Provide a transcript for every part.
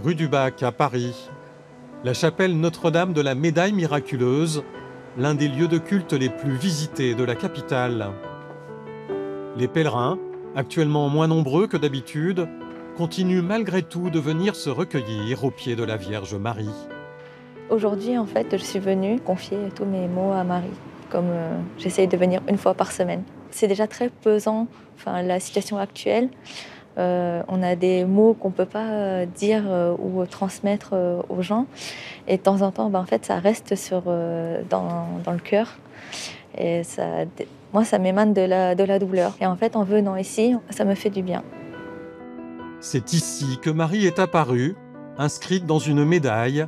Rue du Bac à Paris, la chapelle Notre-Dame de la Médaille miraculeuse, l'un des lieux de culte les plus visités de la capitale. Les pèlerins, actuellement moins nombreux que d'habitude, continuent malgré tout de venir se recueillir aux pieds de la Vierge Marie. Aujourd'hui, en fait, je suis venue confier tous mes maux à Marie, comme j'essaye de venir une fois par semaine. C'est déjà très pesant, la situation actuelle. On a des mots qu'on ne peut pas dire ou transmettre aux gens. Et de temps en temps, en fait, ça reste dans le cœur. Et moi, ça m'émane de la douleur. Et en fait, en venant ici, ça me fait du bien. C'est ici que Marie est apparue, inscrite dans une médaille,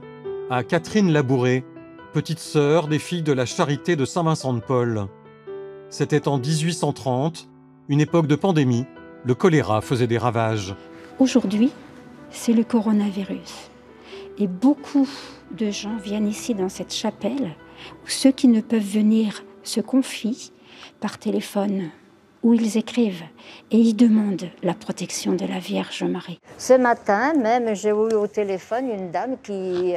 à Catherine Labouré, petite sœur des filles de la Charité de Saint-Vincent-de-Paul. C'était en 1830, une époque de pandémie. Le choléra faisait des ravages. Aujourd'hui, c'est le coronavirus. Et beaucoup de gens viennent ici dans cette chapelle où ceux qui ne peuvent venir se confient par téléphone, où ils écrivent et ils demandent la protection de la Vierge Marie. Ce matin même, j'ai eu au téléphone une dame qui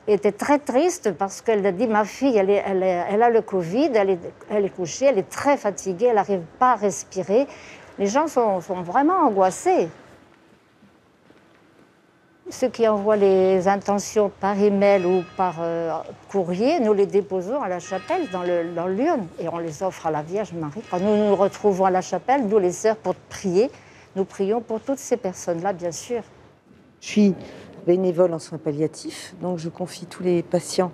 était très triste parce qu'elle a dit « Ma fille, elle a le Covid, elle est couchée, elle est très fatiguée, elle n'arrive pas à respirer. » Les gens sont vraiment angoissés. Ceux qui envoient les intentions par email ou par courrier, nous les déposons à la chapelle, dans l'urne, et on les offre à la Vierge Marie. Quand nous nous retrouvons à la chapelle, nous les sœurs, pour prier, nous prions pour toutes ces personnes-là, bien sûr. Je suis bénévole en soins palliatifs, donc je confie tous les patients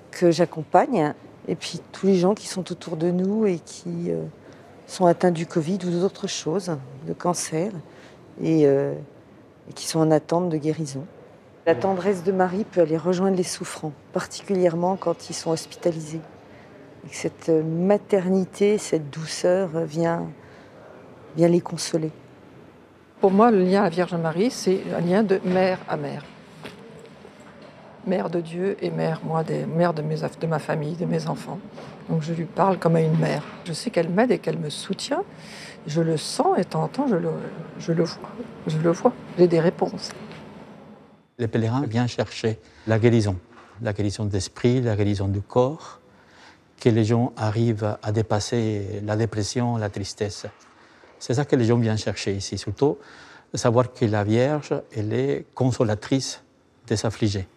que j'accompagne, et puis tous les gens qui sont autour de nous et qui sont atteints du Covid ou d'autres choses, de cancer, et qui sont en attente de guérison. La tendresse de Marie peut aller rejoindre les souffrants, particulièrement quand ils sont hospitalisés. Et que cette maternité, cette douceur vient les consoler. Pour moi, le lien à la Vierge Marie, c'est un lien de mère à mère. Mère de Dieu et mère de ma famille, de mes enfants. Donc je lui parle comme à une mère. Je sais qu'elle m'aide et qu'elle me soutient. Je le sens et de temps en temps, je le vois. J'ai des réponses. Les pèlerins viennent chercher la guérison d'esprit, la guérison du corps, que les gens arrivent à dépasser la dépression, la tristesse. C'est ça que les gens viennent chercher ici, surtout savoir que la Vierge, elle est consolatrice des affligés.